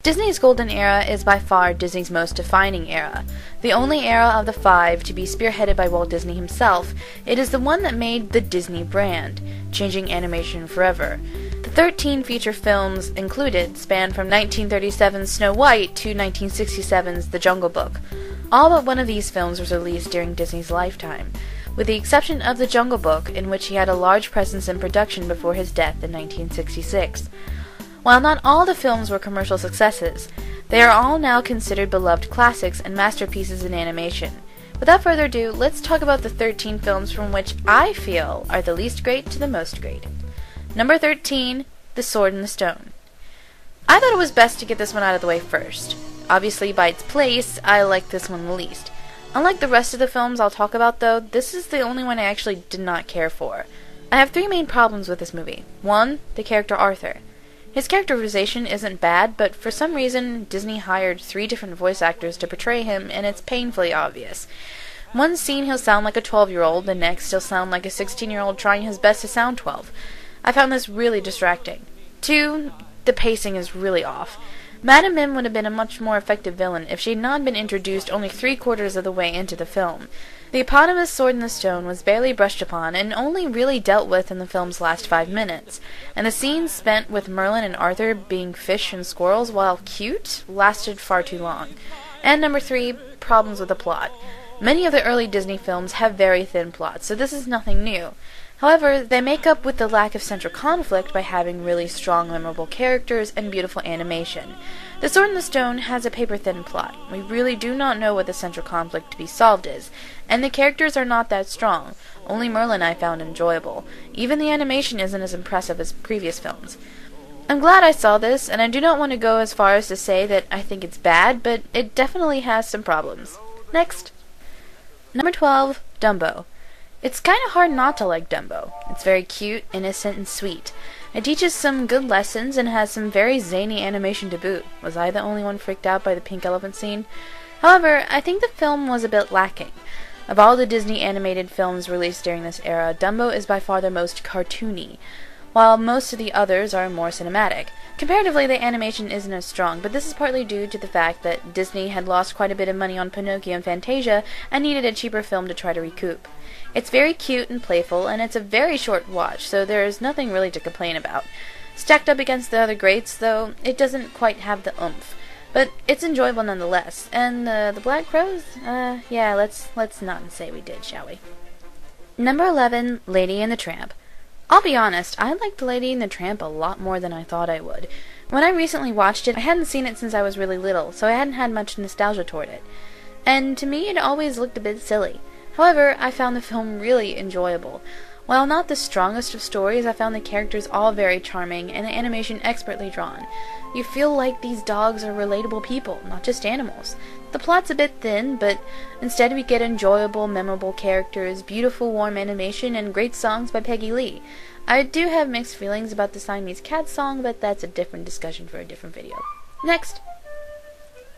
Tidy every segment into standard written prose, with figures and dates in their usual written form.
Disney's golden era is by far Disney's most defining era. The only era of the five to be spearheaded by Walt Disney himself, it is the one that made the Disney brand, changing animation forever. The 13 feature films included span from 1937's Snow White to 1967's The Jungle Book. All but one of these films was released during Disney's lifetime, with the exception of The Jungle Book, in which he had a large presence in production before his death in 1966. While not all the films were commercial successes, they are all now considered beloved classics and masterpieces in animation. Without further ado, let's talk about the 13 films from which I feel are the least great to the most great. Number 13, The Sword and the Stone. I thought it was best to get this one out of the way first. Obviously, by its place, I like this one the least. Unlike the rest of the films I'll talk about, though, this is the only one I actually did not care for. I have three main problems with this movie. 1. The character Arthur. His characterization isn't bad, but for some reason, Disney hired 3 different voice actors to portray him, and it's painfully obvious. One scene he'll sound like a 12-year-old, the next he'll sound like a 16-year-old trying his best to sound 12. I found this really distracting. 2. The pacing is really off. Madame Mim would have been a much more effective villain if she had not been introduced only 3/4 of the way into the film. The eponymous Sword in the Stone was barely brushed upon and only really dealt with in the film's last 5 minutes, and the scenes spent with Merlin and Arthur being fish and squirrels, while cute, lasted far too long. And number 3, problems with the plot. Many of the early Disney films have very thin plots, so this is nothing new. However, they make up with the lack of central conflict by having really strong, memorable characters and beautiful animation. The Sword in the Stone has a paper-thin plot. We really do not know what the central conflict to be solved is, and the characters are not that strong. Only Merlin I found enjoyable. Even the animation isn't as impressive as previous films. I'm glad I saw this, and I do not want to go as far as to say that I think it's bad, but it definitely has some problems. Next. Number 12, Dumbo. It's kind of hard not to like Dumbo. It's very cute, innocent, and sweet. It teaches some good lessons and has some very zany animation to boot. Was I the only one freaked out by the pink elephant scene? However, I think the film was a bit lacking. Of all the Disney animated films released during this era, Dumbo is by far the most cartoony, while most of the others are more cinematic. Comparatively, the animation isn't as strong, but this is partly due to the fact that Disney had lost quite a bit of money on Pinocchio and Fantasia and needed a cheaper film to try to recoup. It's very cute and playful, and it's a very short watch, so there is nothing really to complain about. Stacked up against the other greats, though, it doesn't quite have the oomph. But it's enjoyable nonetheless. And the Black Crows? Yeah, let's not say we did, shall we? Number 11, Lady and the Tramp. I'll be honest, I liked Lady and the Tramp a lot more than I thought I would. When I recently watched it, I hadn't seen it since I was really little, so I hadn't had much nostalgia toward it. And to me, it always looked a bit silly. However, I found the film really enjoyable. While not the strongest of stories, I found the characters all very charming and the animation expertly drawn. You feel like these dogs are relatable people, not just animals. The plot's a bit thin, but instead we get enjoyable, memorable characters, beautiful, warm animation, and great songs by Peggy Lee. I do have mixed feelings about the Siamese Cat song, but that's a different discussion for a different video. Next.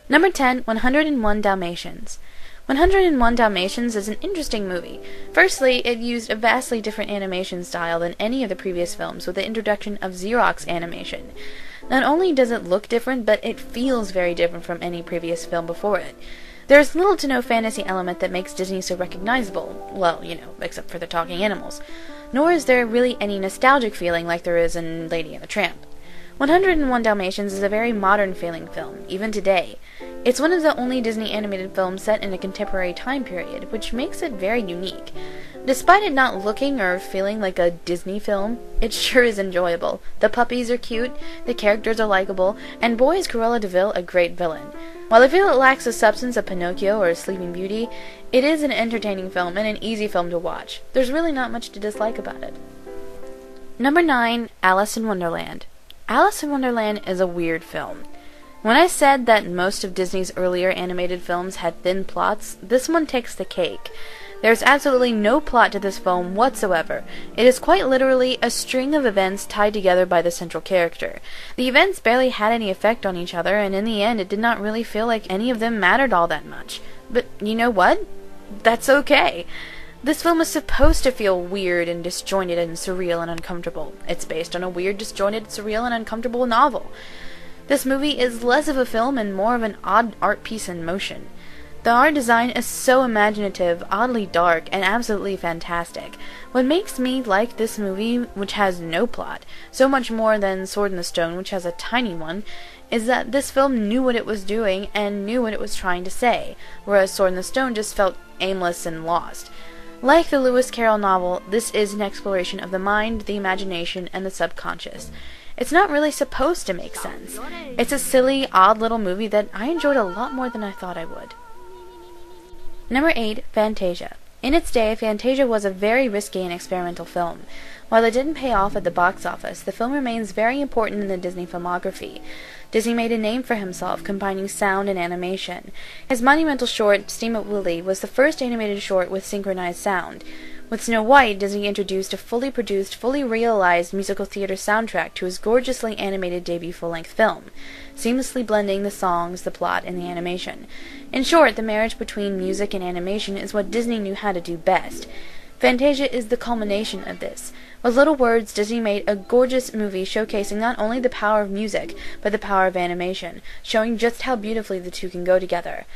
Number 10, 101 Dalmatians. 101 Dalmatians is an interesting movie. Firstly, it used a vastly different animation style than any of the previous films with the introduction of Xerox animation. Not only does it look different, but it feels very different from any previous film before it. There's little to no fantasy element that makes Disney so recognizable, well, except for the talking animals. Nor is there really any nostalgic feeling like there is in Lady and the Tramp. 101 Dalmatians is a very modern feeling film, even today. It's one of the only Disney animated films set in a contemporary time period, which makes it very unique. Despite it not looking or feeling like a Disney film, it sure is enjoyable. The puppies are cute, the characters are likable, and boy is Cruella de Vil a great villain. While I feel it lacks the substance of Pinocchio or Sleeping Beauty, it is an entertaining film and an easy film to watch. There's really not much to dislike about it. Number 9, Alice in Wonderland. Alice in Wonderland is a weird film. When I said that most of Disney's earlier animated films had thin plots, this one takes the cake. There's absolutely no plot to this film whatsoever. It is quite literally a string of events tied together by the central character. The events barely had any effect on each other, and in the end it did not really feel like any of them mattered all that much. But you know what? That's okay. This film is supposed to feel weird and disjointed and surreal and uncomfortable. It's based on a weird, disjointed, surreal, and uncomfortable novel. This movie is less of a film and more of an odd art piece in motion. The art design is so imaginative, oddly dark, and absolutely fantastic. What makes me like this movie, which has no plot, so much more than Sword in the Stone, which has a tiny one, is that this film knew what it was doing and knew what it was trying to say, whereas Sword in the Stone just felt aimless and lost. Like the Lewis Carroll novel, this is an exploration of the mind, the imagination, and the subconscious. It's not really supposed to make sense. It's a silly, odd little movie that I enjoyed a lot more than I thought I would. Number 8, Fantasia. In its day, Fantasia was a very risky and experimental film. While it didn't pay off at the box office, the film remains very important in the Disney filmography. Disney made a name for himself, combining sound and animation. His monumental short, Steamboat Willie, was the first animated short with synchronized sound. With Snow White, Disney introduced a fully produced, fully realized musical theater soundtrack to his gorgeously animated debut full-length film, seamlessly blending the songs, the plot, and the animation. In short, the marriage between music and animation is what Disney knew how to do best. Fantasia is the culmination of this. With little words, Disney made a gorgeous movie showcasing not only the power of music, but the power of animation, showing just how beautifully the two can go together.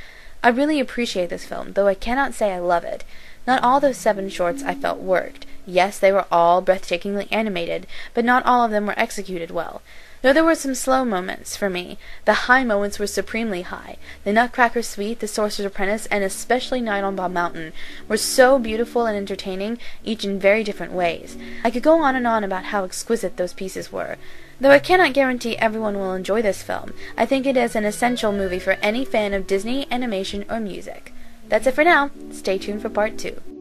I really appreciate this film, though I cannot say I love it. Not all those 7 shorts I felt worked. Yes, they were all breathtakingly animated, but not all of them were executed well. Though there were some slow moments for me, the high moments were supremely high. The Nutcracker Suite, The Sorcerer's Apprentice, and especially Night on Bob Mountain were so beautiful and entertaining, each in very different ways. I could go on and on about how exquisite those pieces were. Though I cannot guarantee everyone will enjoy this film, I think it is an essential movie for any fan of Disney, animation, or music. That's it for now. Stay tuned for part 2.